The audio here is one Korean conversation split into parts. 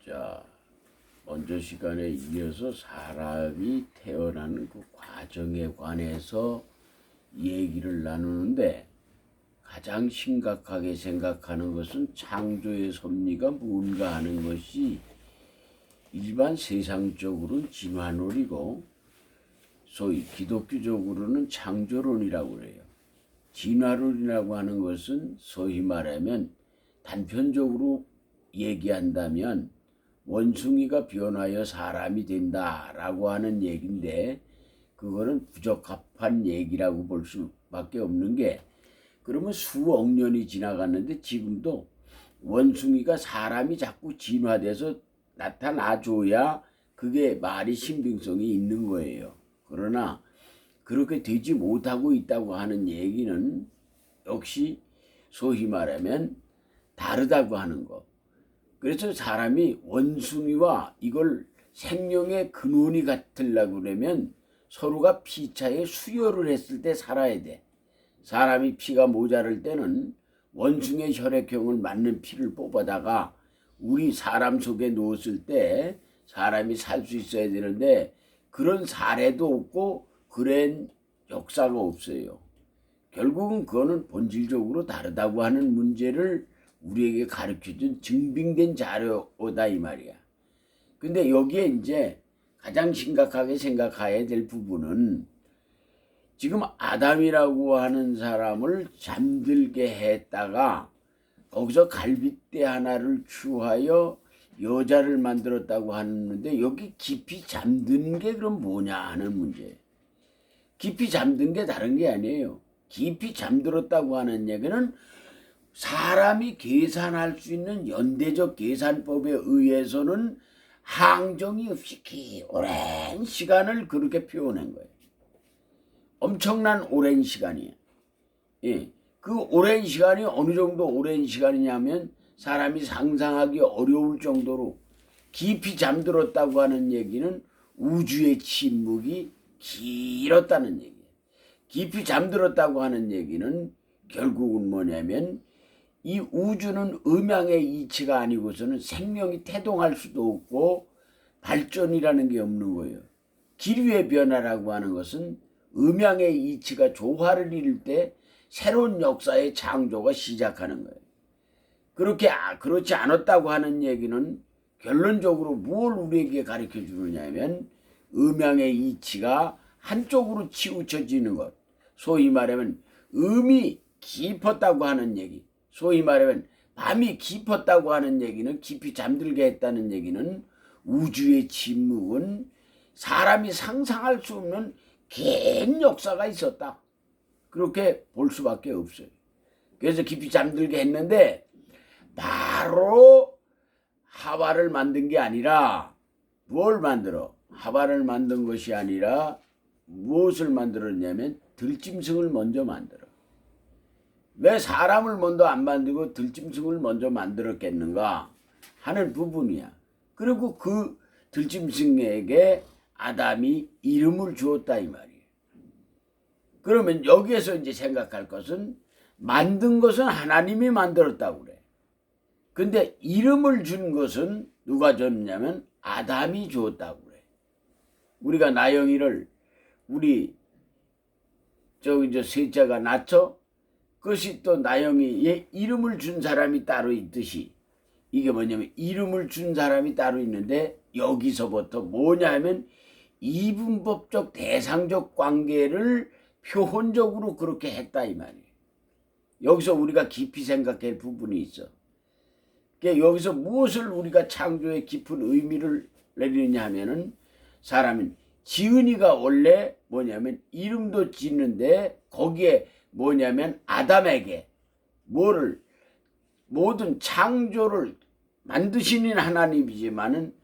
자, 먼저 시간에 이어서 사람이 태어나는 그 과정에 관해서 얘기를 나누는데 가장 심각하게 생각하는 것은 창조의 섭리가 뭔가 하는 것이 일반 세상적으로는 진화론이고 소위 기독교적으로는 창조론이라고 그래요. 진화론이라고 하는 것은 소위 말하면 단편적으로 얘기한다면 원숭이가 변하여 사람이 된다라고 하는 얘기인데 그거는 부적합한 얘기라고 볼 수밖에 없는 게 그러면 수억 년이 지나갔는데 지금도 원숭이가 사람이 자꾸 진화돼서 나타나줘야 그게 말이 신빙성이 있는 거예요. 그러나 그렇게 되지 못하고 있다고 하는 얘기는 역시 소위 말하면 다르다고 하는 거. 그래서 사람이 원숭이와 이걸 생명의 근원이 같으려고 그러면 서로가 피차에 수혈을 했을 때 살아야 돼. 사람이 피가 모자랄 때는 원숭이의 혈액형을 맞는 피를 뽑아다가 우리 사람 속에 넣었을 때 사람이 살 수 있어야 되는데 그런 사례도 없고 그런 역사가 없어요. 결국은 그거는 본질적으로 다르다고 하는 문제를 우리에게 가르쳐준 증빙된 자료다 이 말이야. 근데 여기에 이제 가장 심각하게 생각해야 될 부분은 지금 아담이라고 하는 사람을 잠들게 했다가 거기서 갈빗대 하나를 취하여 여자를 만들었다고 하는데 여기 깊이 잠든 게 그럼 뭐냐 하는 문제예요. 깊이 잠든 게 다른 게 아니에요. 깊이 잠들었다고 하는 얘기는 사람이 계산할 수 있는 연대적 계산법에 의해서는 항정이 없이 오랜 시간을 그렇게 표현한 거예요. 엄청난 오랜 시간이에요. 예. 그 오랜 시간이 어느 정도 오랜 시간이냐면 사람이 상상하기 어려울 정도로 깊이 잠들었다고 하는 얘기는 우주의 침묵이 길었다는 얘기예요. 깊이 잠들었다고 하는 얘기는 결국은 뭐냐면 이 우주는 음양의 이치가 아니고서는 생명이 태동할 수도 없고 발전이라는 게 없는 거예요. 기류의 변화라고 하는 것은 음양의 이치가 조화를 이룰 때 새로운 역사의 창조가 시작하는 거예요. 그렇지 않았다고 하는 얘기는 결론적으로 뭘 우리에게 가르쳐 주느냐면 음양의 이치가 한쪽으로 치우쳐지는 것. 소위 말하면 음이 깊었다고 하는 얘기. 소위 말하면 밤이 깊었다고 하는 얘기는 깊이 잠들게 했다는 얘기는 우주의 침묵은 사람이 상상할 수 없는 긴 역사가 있었다. 그렇게 볼 수밖에 없어요. 그래서 깊이 잠들게 했는데 바로 하와를 만든 게 아니라 뭘 만들어? 하와를 만든 것이 아니라 무엇을 만들었냐면 들짐승을 먼저 만들어. 왜 사람을 먼저 안 만들고 들짐승을 먼저 만들었겠는가 하는 부분이야. 그리고 그 들짐승에게 아담이 이름을 주었다 이 말이에요. 그러면 여기에서 이제 생각할 것은 만든 것은 하나님이 만들었다고 그래. 근데 이름을 준 것은 누가 줬냐면 아담이 주었다고 그래. 우리가 나영이를 우리 셋째가 낳죠? 그것이 또 나영이의 이름을 준 사람이 따로 있듯이 이게 뭐냐면 이름을 준 사람이 따로 있는데 여기서부터 뭐냐면 이분법적 대상적 관계를 표현적으로 그렇게 했다 이 말이에요. 여기서 우리가 깊이 생각할 부분이 있어. 그러니까 여기서 무엇을 우리가 창조의 깊은 의미를 내리느냐 하면은 사람은 지은이가 원래 뭐냐면 이름도 짓는데 거기에 뭐냐면 아담에게 모든 창조를 만드시는 하나님이지만은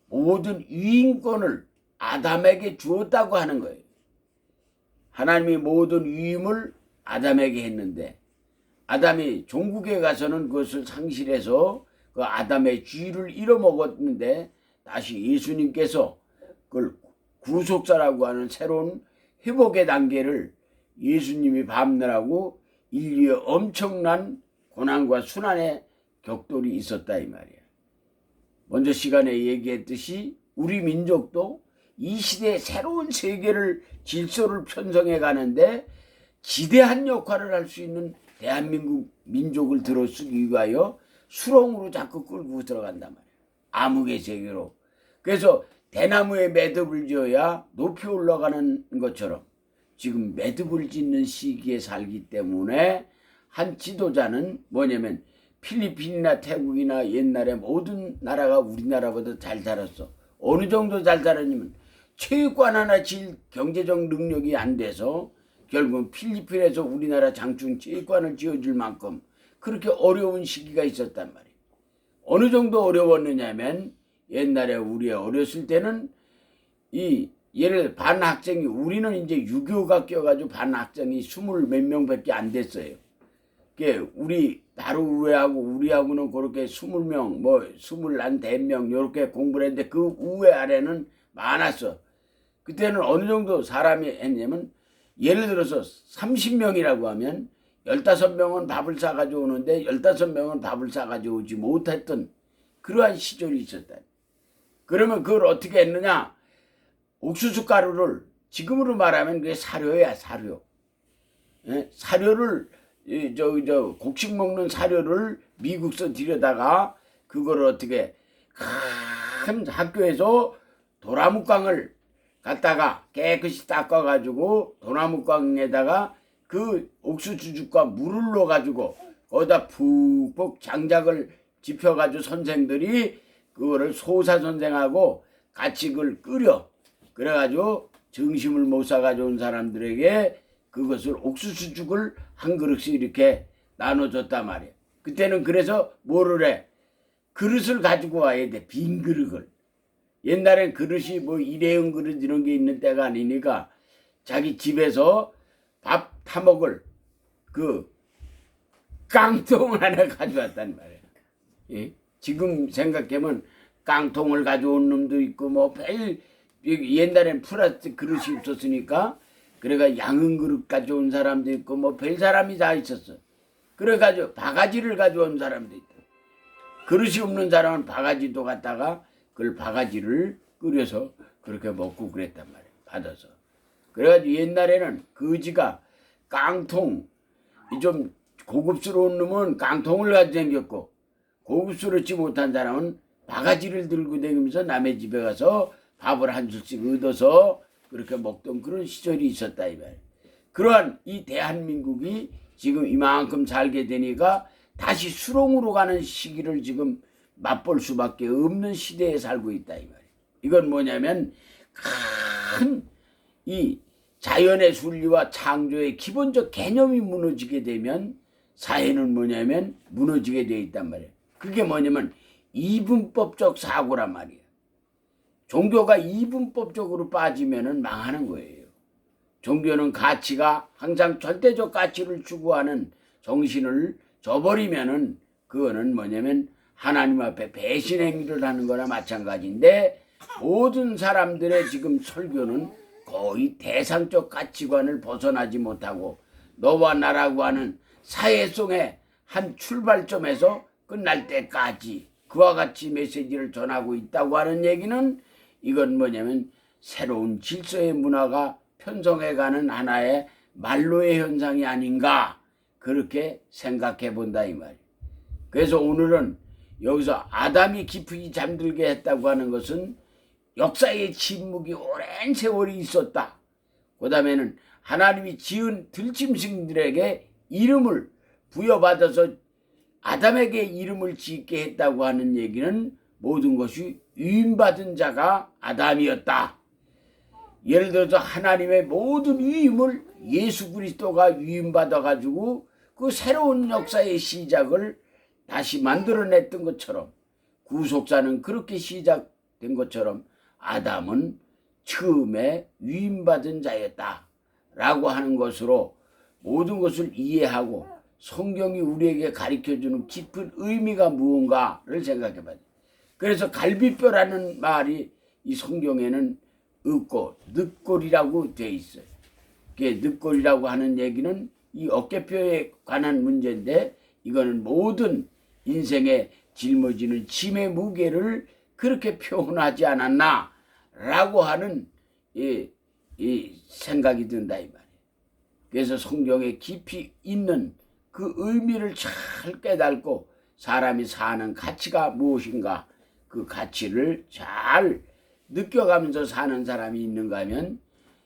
모든 유인권을 아담에게 주었다고 하는 거예요. 하나님이 모든 유임을 아담에게 했는데 아담이 종국에 가서는 그것을 상실해서 그 아담의 쥐를 잃어먹었는데 다시 예수님께서 그걸 구속사라고 하는 새로운 회복의 단계를 예수님이 밟느라고 인류의 엄청난 고난과 순환의 격돌이 있었다 이 말이야. 먼저 시간에 얘기했듯이 우리 민족도 이 시대의 새로운 세계를 질서를 편성해 가는데 지대한 역할을 할 수 있는 대한민국 민족을 들어쓰기 위하여 수렁으로 자꾸 끌고 들어간단 말이에요. 암흑의 세계로. 그래서 대나무에 매듭을 지어야 높이 올라가는 것처럼 지금 매듭을 짓는 시기에 살기 때문에 한 지도자는 뭐냐면 필리핀이나 태국이나 옛날에 모든 나라가 우리나라보다 잘 살았어. 어느 정도 잘 살았냐면 체육관 하나 질 경제적 능력이 안 돼서 결국은 필리핀에서 우리나라 장충 체육관을 지어줄 만큼 그렇게 어려운 시기가 있었단 말이에요. 어느 정도 어려웠느냐면 옛날에 우리 어렸을 때는 이 예를 반 학생이 우리는 이제 6.25가 껴가지고 반 학생이 20 몇 명밖에 안 됐어요. 우리 바로 우회하고 우리하고는 그렇게 20명 뭐 24명 이렇게 공부를 했는데 그 우회 아래는 많았어. 그때는 어느 정도 사람이 했냐면 예를 들어서 30명이라고 하면 15명은 밥을 싸가지고 오는데 15명은 밥을 싸가지고 오지 못했던 그러한 시절이 있었다. 그러면 그걸 어떻게 했느냐? 옥수수 가루를 지금으로 말하면 그게 사료야, 사료. 예? 사료를 저 곡식 먹는 사료를 미국서 들여다가 그걸 어떻게 큰 학교에서 도나무깡을 갖다가 깨끗이 닦아가지고 도나무깡에다가 그 옥수수죽과 물을 넣어가지고 거기다 푹푹 장작을 집혀가지고 선생들이 그거를 소사 선생하고 같이 그걸 끓여. 그래가지고 점심을 못 사가지고 온 사람들에게 그것을 옥수수죽을 한 그릇씩 이렇게 나눠줬단 말이야. 그때는 그래서 뭐를 해? 그릇을 가지고 와야 돼. 빈 그릇을. 옛날엔 그릇이 뭐 일회용 그릇 이런 게 있는 때가 아니니까 자기 집에서 밥 타먹을 그 깡통 하나 가져왔단 말이야. 예? 지금 생각하면 깡통을 가져온 놈도 있고 뭐 옛날엔 플라스틱 그릇이 없었으니까 그래가 양은 그릇 가져온 사람도 있고 뭐 별 사람이 다 있었어. 그래가지고 바가지를 가져온 사람도 있다. 그릇이 없는 사람은 바가지도 갖다가 그걸 바가지를 끓여서 그렇게 먹고 그랬단 말이야. 받아서. 그래가지고 옛날에는 거지가 깡통, 좀 고급스러운 놈은 깡통을 가지고 다녔고 고급스럽지 못한 사람은 바가지를 들고 다니면서 남의 집에 가서 밥을 한 줄씩 얻어서 그렇게 먹던 그런 시절이 있었다 이 말이야. 그러한 이 대한민국이 지금 이만큼 살게 되니까 다시 수렁으로 가는 시기를 지금 맛볼 수밖에 없는 시대에 살고 있다 이 말이야. 이건 뭐냐면 큰 이 자연의 순리와 창조의 기본적 개념이 무너지게 되면 사회는 뭐냐면 무너지게 되어 있단 말이야. 그게 뭐냐면 이분법적 사고란 말이야. 종교가 이분법적으로 빠지면은 망하는 거예요. 종교는 가치가 항상 절대적 가치를 추구하는 정신을 저버리면은 그거는 뭐냐면 하나님 앞에 배신 행위를 하는 거나 마찬가지인데 모든 사람들의 지금 설교는 거의 대상적 가치관을 벗어나지 못하고 너와 나라고 하는 사회성의 한 출발점에서 끝날 때까지 그와 같이 메시지를 전하고 있다고 하는 얘기는 이건 뭐냐면 새로운 질서의 문화가 편성해가는 하나의 만로의 현상이 아닌가 그렇게 생각해 본다 이 말이에요. 그래서 오늘은 여기서 아담이 깊이 잠들게 했다고 하는 것은 역사의 침묵이 오랜 세월이 있었다. 그 다음에는 하나님이 지은 들짐승들에게 이름을 부여받아서 아담에게 이름을 짓게 했다고 하는 얘기는 모든 것이 위임받은 자가 아담이었다. 예를 들어서 하나님의 모든 위임을 예수 그리스도가 위임받아 가지고 그 새로운 역사의 시작을 다시 만들어냈던 것처럼 구속사는 그렇게 시작된 것처럼 아담은 처음에 위임받은 자였다 라고 하는 것으로 모든 것을 이해하고 성경이 우리에게 가르쳐주는 깊은 의미가 무언가를 생각해 봐야 돼. 그래서 갈비뼈라는 말이 이 성경에는 없고 늑골이라고 되어 있어요. 그게 늑골이라고 하는 얘기는 이 어깨뼈에 관한 문제인데 이거는 모든 인생의 짊어지는 짐의 무게를 그렇게 표현하지 않았나 라고 하는 이 생각이 든다 이 말이에요. 그래서 성경에 깊이 있는 그 의미를 잘 깨닫고 사람이 사는 가치가 무엇인가 그 가치를 잘 느껴가면서 사는 사람이 있는가 하면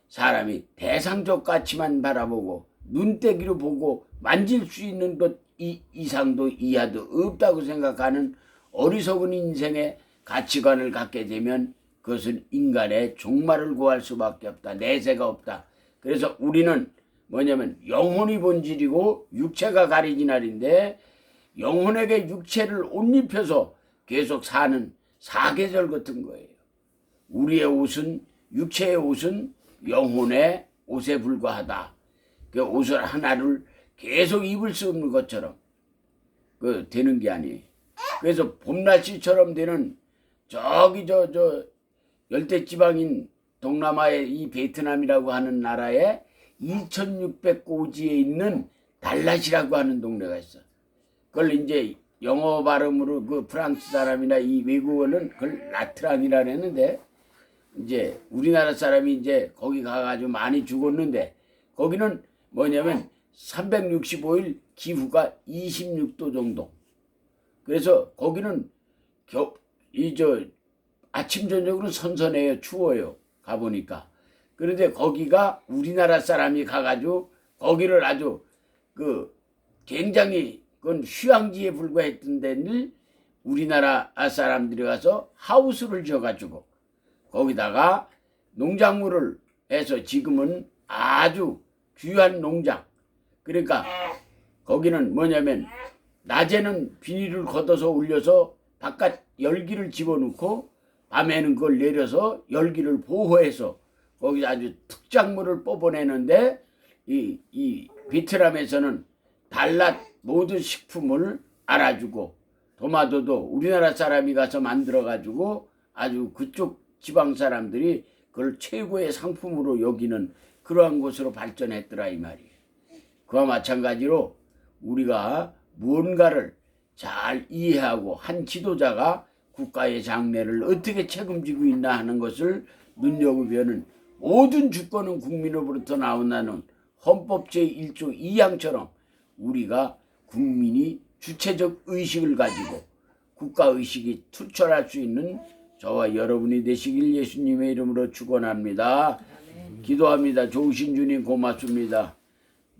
사람이 대상적 가치만 바라보고 눈대기로 보고 만질 수 있는 것 이상도 이하도 없다고 생각하는 어리석은 인생의 가치관을 갖게 되면 그것은 인간의 종말을 구할 수밖에 없다. 내세가 없다. 그래서 우리는 뭐냐면 영혼이 본질이고 육체가 가리진 날인데 영혼에게 육체를 옷 입혀서 계속 사는 사계절 같은 거예요. 우리의 옷은 육체의 옷은 영혼의 옷에 불과하다. 그 옷을 하나를 계속 입을 수 없는 것처럼 그 되는 게 아니에요. 그래서 봄날씨처럼 되는 저기 저 열대지방인 동남아의 이 베트남이라고 하는 나라에 2600고지에 있는 달랏이라고 하는 동네가 있어. 그걸 이제 영어 발음으로 그 프랑스 사람이나 이 외국어는 그걸 라트랑이라 했는데 이제 우리나라 사람이 이제 거기 가가지고 많이 죽었는데 거기는 뭐냐면 365일 기후가 26도 정도. 그래서 거기는 아침 저녁으로 선선해요. 추워요. 가보니까. 그런데 거기가 우리나라 사람이 가가지고 거기를 아주 그 굉장히 그건 휴양지에 불과했던 데를 우리나라 사람들이 가서 하우스를 지어가지고 거기다가 농작물을 해서 지금은 아주 귀한 농장. 그러니까 거기는 뭐냐면 낮에는 비닐을 걷어서 올려서 바깥 열기를 집어넣고 밤에는 그걸 내려서 열기를 보호해서 거기 아주 특작물을 뽑아내는데 이 베트남에서는 달랏 모든 식품을 알아주고 도마도도 우리나라 사람이 가서 만들어가지고 아주 그쪽 지방 사람들이 그걸 최고의 상품으로 여기는 그러한 곳으로 발전했더라 이 말이에요. 그와 마찬가지로 우리가 무언가를 잘 이해하고 한 지도자가 국가의 장래를 어떻게 책임지고 있나 하는 것을 눈여겨보면 모든 주권은 국민으로부터 나온다는 헌법 제1조 2항처럼 우리가 국민이 주체적 의식을 가지고 국가의식이 투철할 수 있는 저와 여러분이 되시길 예수님의 이름으로 축원합니다. 기도합니다. 좋으신 주님 고맙습니다.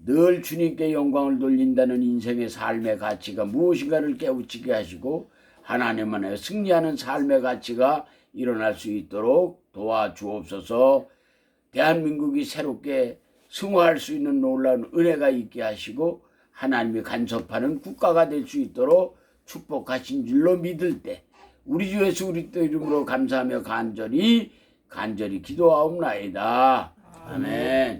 늘 주님께 영광을 돌린다는 인생의 삶의 가치가 무엇인가를 깨우치게 하시고 하나님 안에 승리하는 삶의 가치가 일어날 수 있도록 도와주옵소서. 대한민국이 새롭게 승화할 수 있는 놀라운 은혜가 있게 하시고 하나님이 간섭하는 국가가 될 수 있도록 축복하신 줄로 믿을 때 우리 주 예수 그리스도 이름으로 감사하며 간절히 기도하옵나이다. 아멘.